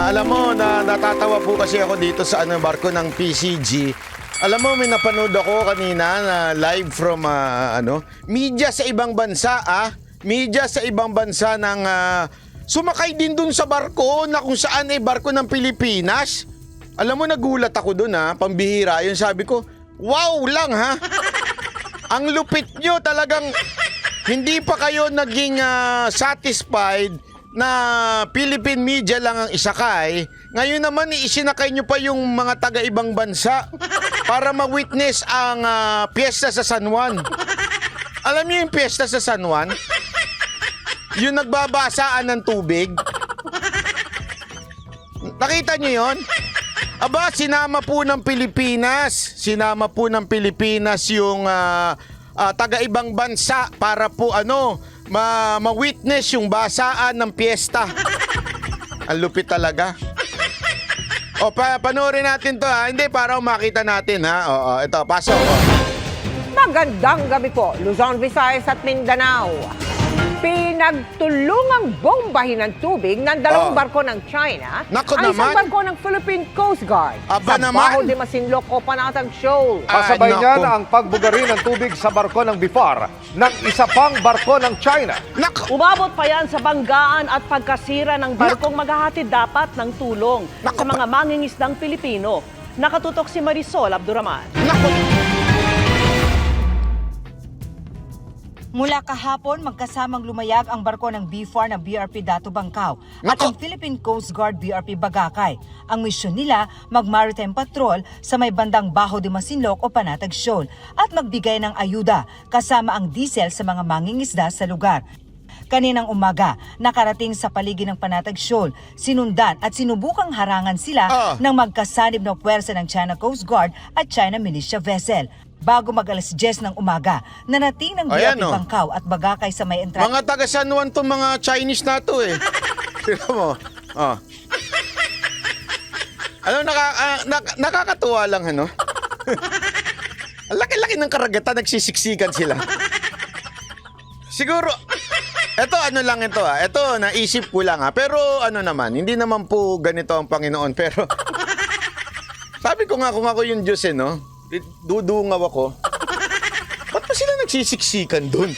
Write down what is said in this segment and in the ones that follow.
Alam mo, natatawa po kasi ako dito sa barko ng PCG. Alam mo, may napanood ako kanina na live from media sa ibang bansa, media sa ibang bansa ng sumakay din dun sa barko na kung saan barko ng Pilipinas. Alam mo, nagulat ako dun, pambihira. Yun sabi ko, wow lang, Ang lupit nyo, talagang hindi pa kayo naging satisfied na Philippine media lang ang isakay. Ngayon naman, isinakay nyo pa yung mga taga-ibang bansa para ma-witness ang piyesta sa San Juan. Alam niyo yung piyesta sa San Juan? Yung nagbabasaan ng tubig. Nakita niyo yon? Aba, sinama po ng Pilipinas yung taga-ibang bansa para po ma-witness yung basaan ng piyesta. Ang lupit talaga. O, panoorin natin to, Hindi, para makita natin, Oo, ito, pasok. Magandang gabi po, Luzon, Visayas at Mindanao. Pinagtulungang bombahin ng tubig ng dalawang barko ng China Nako ang isang naman. barko ng Philippine Coast Guard Aba sa naman. Baho de Masinloc o Panatag Shoal. Kasabay Ay, niyan nako. ang pagbugari ng tubig sa barko ng BIFAR ng isa pang barko ng China. Umabot pa yan sa banggaan at pagkasira ng barkong maghahatid dapat ng tulong Naku sa pa. mga mangingisdang Pilipino. Nakatutok si Marisol Abduraman. Mula kahapon, magkasamang lumayag ang barko ng BIFAR na BRP Dato Bangkaw at Nako! ang Philippine Coast Guard BRP Bagakay. Ang misyon nila, mag-maritime patrol sa may bandang Baho de Masinloc o Panatag Shoal at magbigay ng ayuda kasama ang diesel sa mga mangingisda sa lugar. Kaninang umaga, nakarating sa paligid ng Panatag Shoal, sinundan at sinubukang harangan sila ng magkasanib na puwersa ng China Coast Guard at China Militia Vessel. Bago mag-alas 10 ng umaga, narating ng Ayan, BRP Bangkaw at Bagakay sa may entrada. Mga taga San Juan tong mga Chinese na to, Tignan mo. Nakakatuwa lang, Ang laki-laki ng karagatan, nagsisiksikan sila. Siguro, ito lang ito, Ito, naisip ko lang, Pero naman, hindi naman po ganito ang Panginoon. Pero, sabi ko nga kung ako yung Diyos, dudungaw ako. Ba't pa sila nagsisiksikan dun?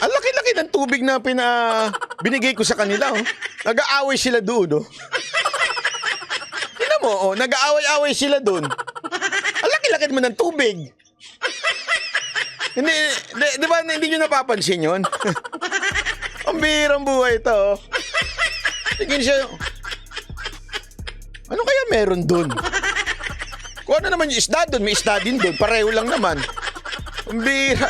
Ang laki-laki ng tubig na binigay ko sa kanila, Nag-aaway sila doon, Tingnan mo, nag-aaway-aaway sila doon. Ang laki-laki naman ng tubig. Di ba hindi nyo napapansin yun? Ang bihirang buhay ito, Tingin siya, ano kaya meron doon? Kung ano naman yung isda doon, may isda din doon. Pareho lang naman. Ang bihira.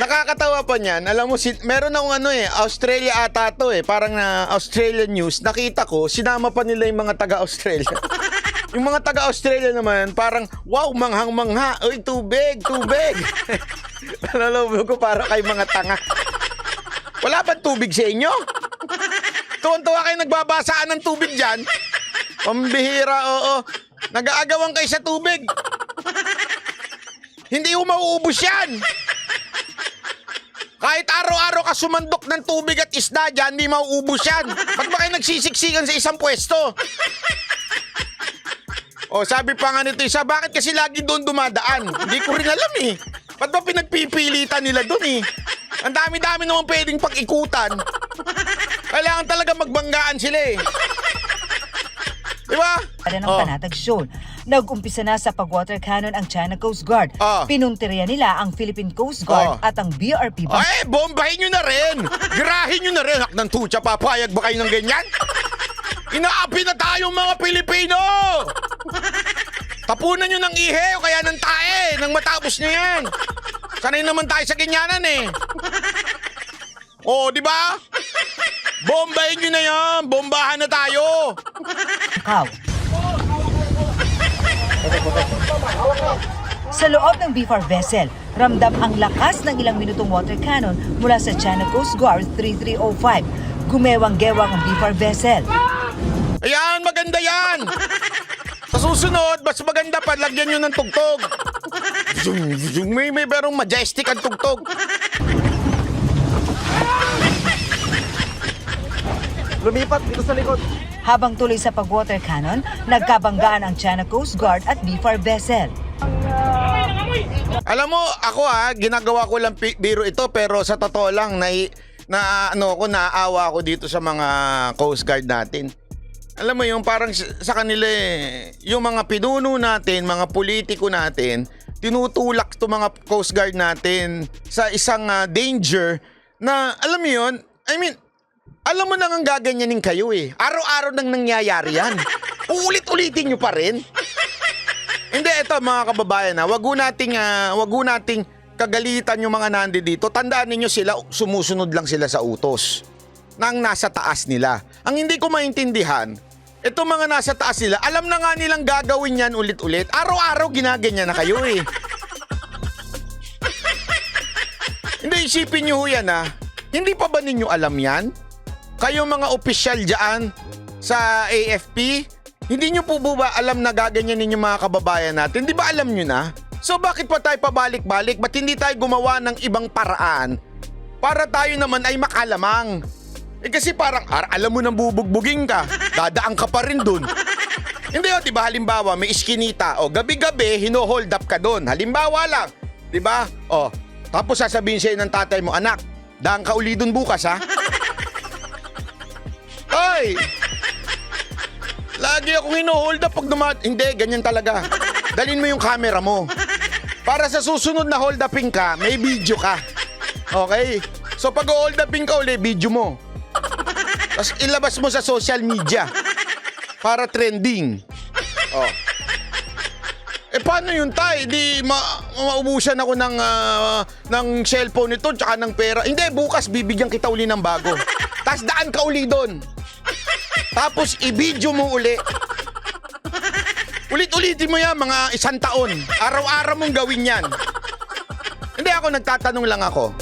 Nakakatawa pa niyan. Alam mo, meron akong Australia ata to Parang na Australian news. Nakita ko, sinama pa nila yung mga taga-Australia. Yung mga taga-Australia naman, parang, wow, manghang-mangha. Uy, tubig, tubig. Nalalaman ko para kay mga tanga. Wala ba tubig sa inyo? Tuwan-tuwa kayo nagbabasaan ng tubig dyan. Pambihira, oo. Nag-aagawan kayo sa tubig. Hindi mo mauubos yan. Kahit araw-araw ka sumandok ng tubig at isda dyan, hindi mauubos yan. Ba't ba kayo nagsisiksikan sa isang pwesto? Sabi pa nga nito isa, bakit kasi lagi doon dumadaan? Hindi ko rin alam Ba't ba pinagpipilitan nila doon Ang dami-dami naman pwedeng pag-ikutan. Kailangan talaga magbanggaan sila Diba? ng Panatag Shoal. Nag-umpisa na sa pag-water cannon ang China Coast Guard. Pinuntirya nila ang Philippine Coast Guard at ang BRP. Ay, bombahin nyo na rin! Girahin nyo na rin! Hak ng tutsa, papayag ba kayo ng ganyan? Inaapi na tayong mga Pilipino! Tapunan nyo ng ihe o kaya ng tae nang matapos nyo yan. Sanay naman tayo sa ganyanan di ba? Bombahin nyo na yan! Bombahan na tayo! Sa loob ng BIFAR vessel, ramdam ang lakas ng ilang minutong water cannon mula sa China Coast Guard 3305. Gumewang-gewang ang BIFAR vessel. Ayan, maganda yan! Sa susunod, mas maganda pa, lagyan nyo ng tugtog. May berong majestic ang tugtog. lumipat dito sa likod. Habang tuloy sa pag-water cannon, nagkabanggaan ang China Coast Guard at BFAR vessel. Alam mo, ako ginagawa ko lang biro ito pero sa totoo lang naaawa ako dito sa mga Coast Guard natin. Alam mo yung parang sa kanila yung mga pinuno natin, mga politiko natin, tinutulak to mga Coast Guard natin sa isang danger na alam mo yun, alam mo nang ang gaganyanin kayo Araw-araw nang nangyayari yan. Uulit-ulitin nyo pa rin. Hindi, ito mga kababayan wag nating kagalitan yung mga nandi dito. Tandaan ninyo sila, sumusunod lang sila sa utos nang nasa taas nila. Ang hindi ko maintindihan, itong mga nasa taas nila, alam na nga nilang gagawin yan ulit-ulit. Araw-araw ginaganyan na kayo Hindi, isipin nyo yan Hindi pa ba ninyo alam yan? Kayo mga opisyal dyan sa AFP, hindi nyo po ba alam na gaganyan ninyo mga kababayan natin? Di ba alam nyo na? So bakit pa tayo pabalik-balik? Ba't hindi tayo gumawa ng ibang paraan para tayo naman ay makalamang? Kasi parang alam mo nang bubugbugin ka, dadaan ka pa rin dun. Hindi diba halimbawa may iskinita, gabi-gabi hino-hold up ka dun. Halimbawa lang, diba? Tapos sasabihin sa'yo ng tatay mo, anak, daan ka uli dun bukas Ay! Lagi akong hino-hold up pag Hindi, ganyan talaga. Dalhin mo yung camera mo. Para sa susunod na hold upin ka, may video ka. Okay? So pag hold upin ka uli, video mo. Tapos ilabas mo sa social media. Para trending. Paano yun tay? Di maubusan ako ng cellphone nito tsaka ng pera. Hindi, bukas bibigyan kita uli ng bago. Tapos daan ka uli doon. Tapos i-video mo uli. Ulit-ulitin mo yan mga 1 taon. Araw-araw mong gawin yan. Hindi, ako nagtatanong lang ako.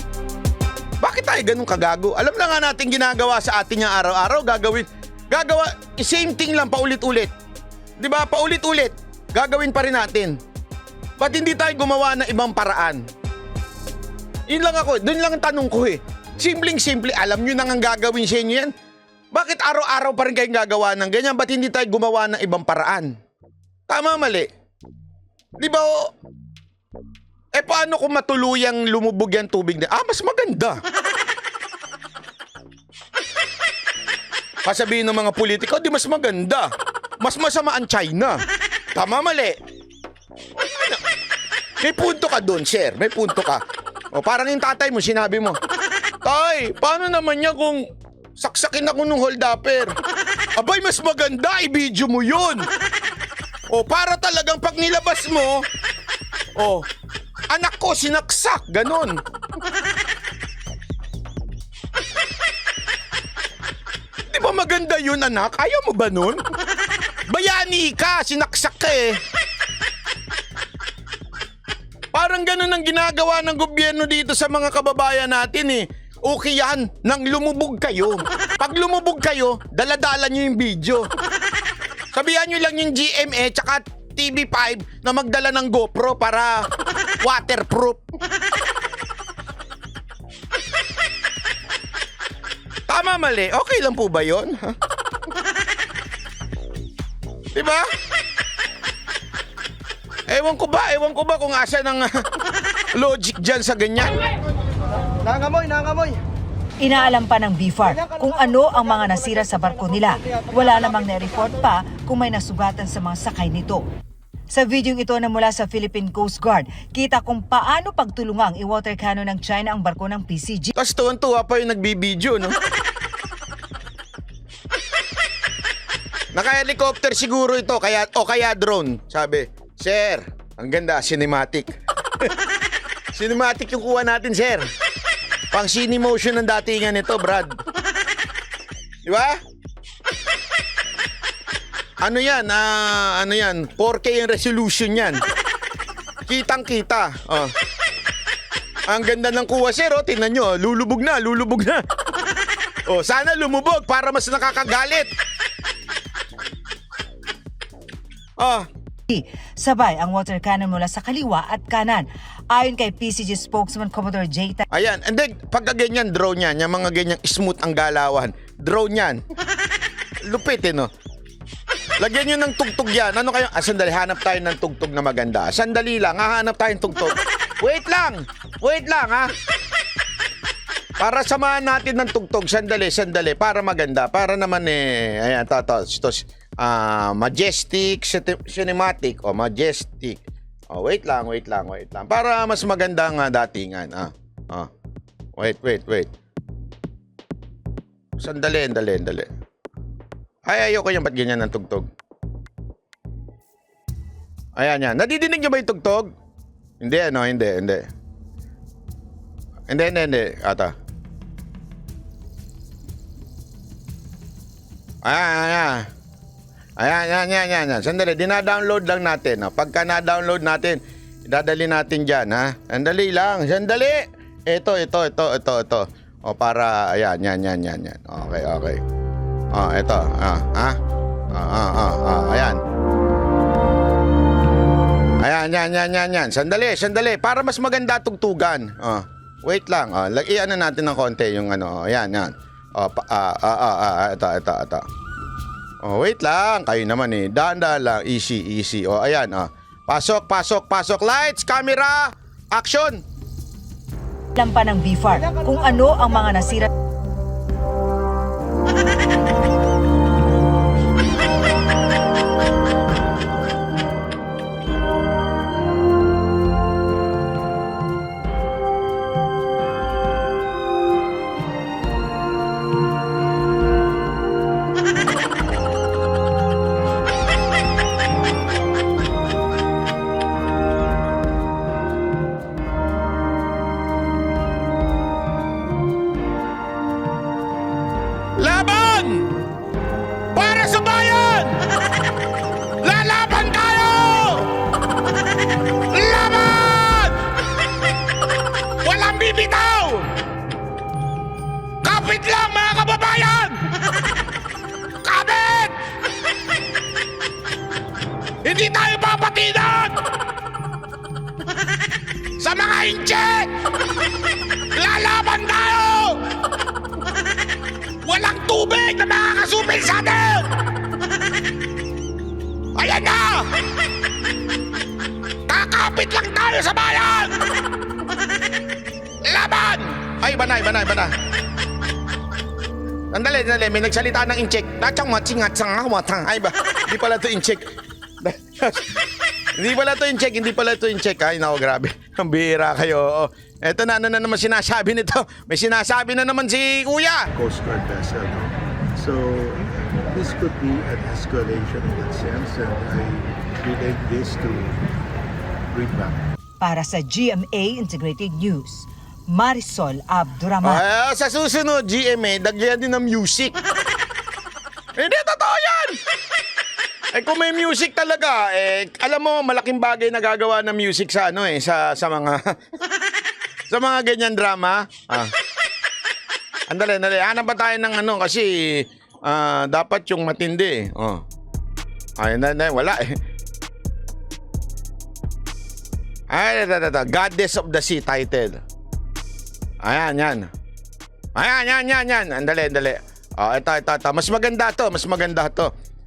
Bakit tayo ganun kagago? Alam na nga natin ginagawa sa atin yung araw-araw. Gagawa, same thing lang paulit-ulit. Di ba? Paulit-ulit. Gagawin pa rin natin. Ba't hindi tayo gumawa ng ibang paraan? Yun lang ako. Doon lang ang tanong ko Simpleng-simple. Alam nyo nang ang gagawin sa inyo yan. Bakit araw-araw pa rin kayong gagawa ng ganyan? Ba't hindi tayo gumawa ng ibang paraan? Tama, mali. Di ba paano kung matuluyang lumubog yung tubig na? Mas maganda. Kasabihin ng mga politiko, di mas maganda. Mas masama ang China. Tama, mali. May punto ka doon, sir. May punto ka. Parang yung tatay mo, sinabi mo, tay, paano naman niya kung saksakin ako nung hold-upper? Abay, mas maganda, i-video mo yun. Para talagang pag nilabas mo, anak ko, sinaksak, ganon. Di ba maganda yun, anak? Ayaw mo ba nun? Bayani ka, sinaksak ka Parang ganun ang ginagawa ng gobyerno dito sa mga kababayan natin Okay yan, nang lumubog kayo. Pag lumubog kayo, daladala nyo yung video. Sabihan nyo lang yung GMA tsaka TV5 na magdala ng GoPro para waterproof. Tama, mali. Okay lang po ba yun? Diba? Ewan ko ba kung asa ng logic dyan sa ganyan. Nangangamoy. Inaalam pa ng BFAR kung ano ang mga nasira sa barko nila. Wala namang na-report pa kung may nasugatan sa mga sakay nito. Sa videong ito na mula sa Philippine Coast Guard, kita kung paano pagtulungang i-water cannon ng China ang barko ng PCG. Tapos tuwan-tuwa pa yung nagbibideo, no? Naka-helicopter siguro ito, kaya drone. Sabi, sir, ang ganda, cinematic. Cinematic yung kuha natin, sir. Pang Cinemotion ng datingan nito, Brad. Di ba? Ano yan? 4K yung resolution yan. Kitang-kita. Ang ganda ng kuha, sir. Tingnan nyo, lulubog na. Sana lumubog para mas nakakagalit. Sabay ang water cannon mula sa kaliwa at kanan. Ayon kay PCG spokesman Commodore J. Ayan, and then pagka ganyan drone yan, yung mga ganyang smooth ang galawan, Drone yan. Lupit eh, no? Lagyan nyo ng tugtog yan. Ano kayo? Sandali, hanap tayo ng tugtog na maganda. Sandali lang, hahanap tayo ng tugtog. Wait lang, ha? Para samahan natin ng tugtog. Sandali, para maganda. Para naman ayan, ito, majestic, cinematic. O, majestic. O, wait lang. Para mas magandang datingan. Wait. Sandali. Ay, ayoko yung ba't ganyan ng tugtog. Ayan yan. Nadidinig nyo ba yung tugtog? Hindi. Hindi. Ata. Ayan. Sandali, dina-download lang natin. Pagka na-download natin, idadali natin dyan, ha? Sandali. Ito. O, para, ayan. Okay. O, ito. Ayan. Ayan. Sandali. Para mas maganda tugtugan. Wait lang. Iyan na natin ng konti yung ano. Ayan. Ito. Wait lang. Kayo naman eh. Dahan-dahan lang. Easy. Ayan. Pasok. Lights, camera, action. Alam pa ng BFAR kung ano ang mga nasira. Laban! Para sa bayan! Lalaban tayo! Laban! Walang bibitaw! Kapit lang mga kababayan! Kapit! Hindi tayo papatinan! Sa mga inche! Lalaban tayo! Walang tubig na makakasupil sa atin! Ayan na! Kakapit lang tayo sa bayan! Laban! Ay, banay. Sandali. May nagsalita ng incheck. Ay ba? Hindi pala to incheck. Hindi pala to incheck. Ay, nako, grabe. Ang bihira kayo. Eto na, ano na naman sinasabi nito? May sinasabi na naman si Kuya. Coast Guard vessel. No? So this could be an escalation in that sense, and I relate this to bring back. Para sa GMA Integrated News, Marisol Abduraman. Sa susunod, GMA, dagyan din ng music. Hindi, totoo yan! Kung may music talaga, alam mo, malaking bagay na gagawa ng music sa sa mga sa mga ganyan drama. Andali. Hanap ba tayo ng kasi dapat yung matindi. Ay, wala eh. Ay, Goddess of the Sea title. Ayan. Yan. Andali. Ito. Mas maganda to.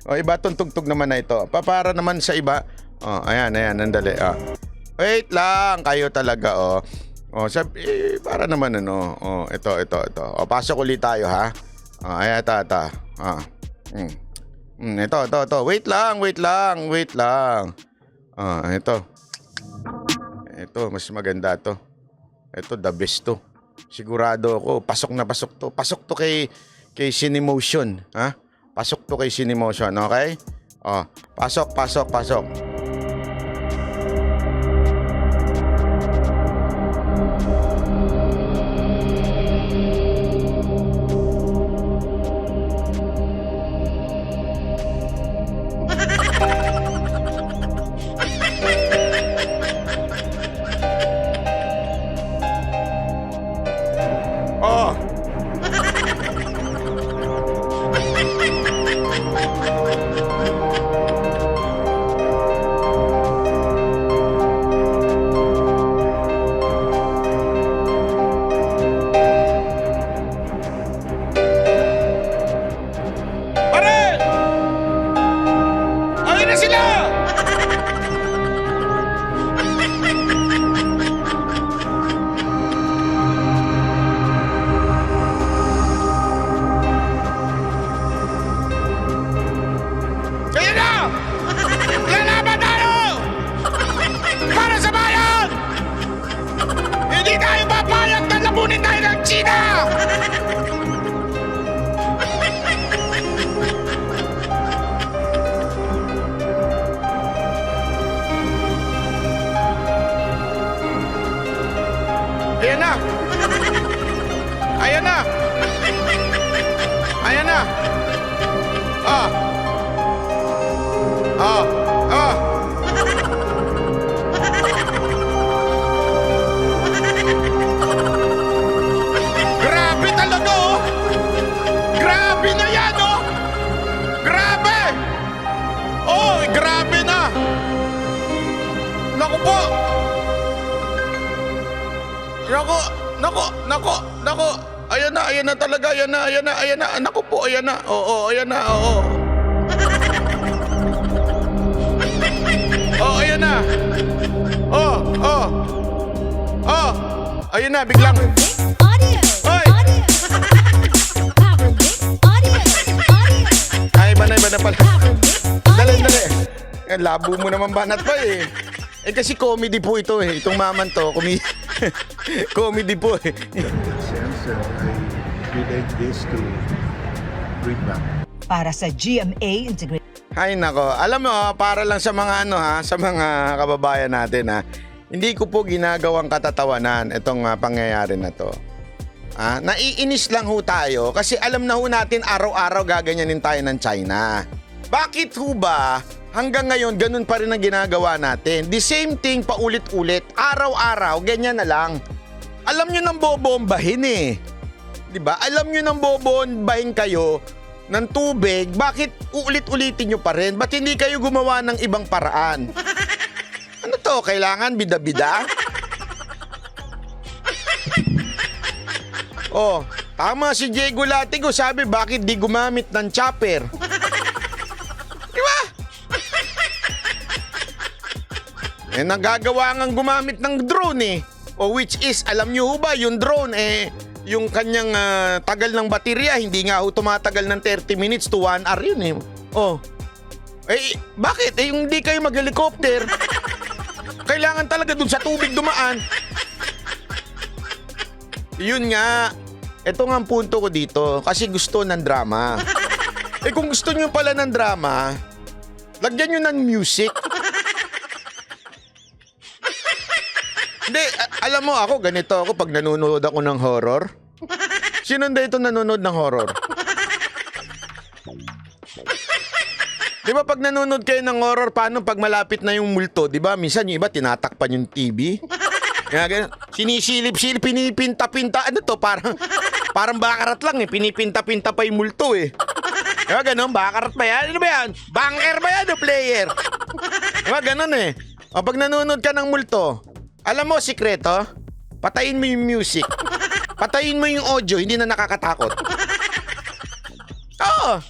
Iba tong tugtog naman na ito. Para naman sa iba. Ayan, andali. Wait lang, kayo talaga, sabi, para naman ito. Pasok ulit tayo, ha? Ayan, ito. Ito. Wait lang. Ito, mas maganda to. Ito, the best to. Sigurado ako, pasok na pasok to. Pasok to kay Cinemotion, ha? Pasok to kay Cinemotion, okay? Pasok. Sino? Kayo na! Lalaban tayo! Para sa bayan! Hindi tayo papayag na lamunin tayo ng China! Ayan na! Ayan na! Ayan na! Ah! Ah! Ah! Grabe talaga oh! Grabe na yan oh! Grabe! Oh, grabe na! Naku po! Naku! Ayan na talaga, ayan na. Naku po, ayan na. Oo, ayan na, oo. Oh, ayan na. Oh. Ayun na, biglang. Audio. Hoy! Audio. Power Mix Audio. Audio. Ay, iba na pala. Power Mix Dali. Audio. Labo mo naman banat pa eh. Kasi comedy po ito eh. Itong maman to, comedy po eh. In that sense, I relate this to bring back Para sa GMA Integrated Ay nako, alam mo para lang sa mga sa mga kababayan natin hindi ko po ginagawang katatawanan itong pangyayari na to. Naiinis lang ho tayo kasi alam na ho natin araw-araw gaganyanin tayo ng China. Bakit ho ba hanggang ngayon ganun pa rin ang ginagawa natin? The same thing paulit-ulit, araw-araw, ganyan na lang. Alam nyo nang bobombahin eh. 'Di ba? Alam nyo nang bobombahin kayo ng tubig, bakit uulit-ulitin nyo pa rin? Ba't hindi kayo gumawa ng ibang paraan? Ano to? Kailangan bida-bida? Oh, tama si Diego Latigo. Sabi, bakit di gumamit ng chopper? Di ba? Nagagawa ngang gumamit ng drone eh. O which is, alam nyo ba, yung drone yung kanyang tagal ng baterya, hindi nga ho tumatagal ng 30 minutes to 1 hour yun eh. Oh. Bakit? Yung hindi kayo mag-helicopter. Kailangan talaga dun sa tubig dumaan. Yun nga. Ito nga ang punto ko dito. Kasi gusto ng drama. Kung gusto nyo pala ng drama, lagyan nyo ng music. Hindi, alam mo ako, ganito ako pag nanonood ako ng horror. Sino dito nanonood ng horror? Di ba pag nanonood kayo ng horror, paano pag malapit na yung multo? Di ba? Minsan yung iba tinatakpan yung TV. Kaya ganun, sinisilip-silip, pinipinta-pinta. Ano to? Parang bakarat lang eh. Pinipinta-pinta pa yung multo eh. Di ba ganun? Bakarat ba yan? Ano ba yan? Banker ba yan o player? Di ba ganun eh? O pag nanonood ka ng multo, alam mo, sikreto? Patayin mo yung music. Patayin mo yung audio, hindi na nakakatakot. Oo.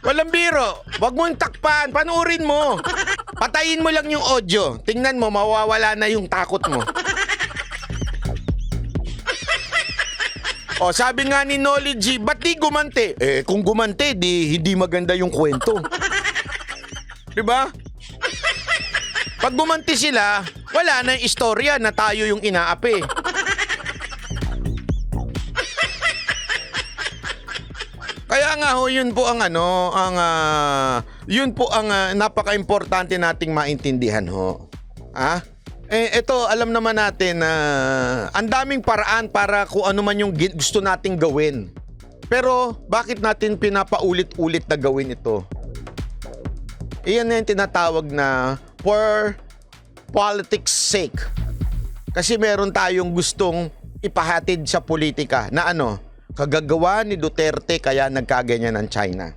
Walang biro. Huwag mong takpan. Panuorin mo. Patayin mo lang yung audio. Tingnan mo, mawawala na yung takot mo. O, sabi nga ni Nolly G, ba't di gumante? Kung gumante, di hindi maganda yung kwento. Diba? Pag gumanti sila, wala na yung istorya na tayo yung inaapi. Kaya nga ho, yun po ang napaka-importante nating maintindihan ho. Ito, alam naman natin na ang daming paraan para kung ano man yung gusto nating gawin. Pero bakit natin pinapaulit-ulit na gawin ito? Iyan na yung tinatawag na for politics sake. Kasi meron tayong gustong ipahatid sa politika na kagagawa ni Duterte kaya nagkaganyan ng China.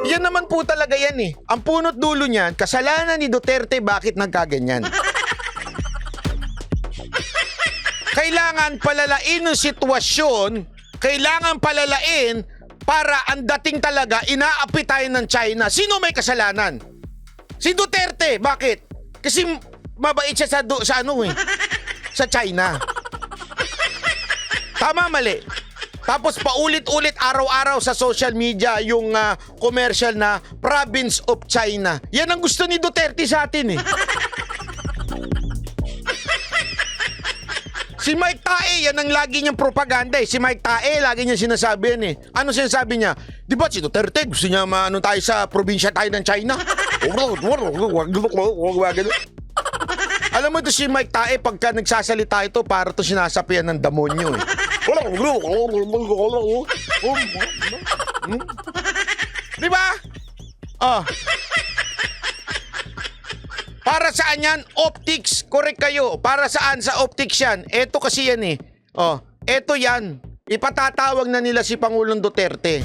Yan naman po talaga yan eh. Ang punot dulo niyan, kasalanan ni Duterte bakit nagkaganyan. Kailangan palalain ng sitwasyon, kailangan palalain para ang dating talaga inaapi tayo ng China. Sino may kasalanan? Si Duterte. Bakit? Kasi mabait siya sa China. Tama, mali. Tapos paulit-ulit araw-araw sa social media yung commercial na Province of China. Yan ang gusto ni Duterte sa atin eh. Si Mike Tae, yan ang lagi niyang propaganda eh. Si Mike Tae, lagi niya sinasabi yan eh. Ano sinasabi niya? Di ba si Duterte gusto niya maano tayo sa probinsya tayo ng China? Alam mo ito si Mike Tae, pagka nagsasalita ito, para to sinasapian ng demonyo eh. Di ba? Oh. Para saan yan? Optics. Correct kayo. Para saan sa optics yan? Eto kasi yan eh. Oh, eto yan. Ipatatawag na nila si Pangulong Duterte.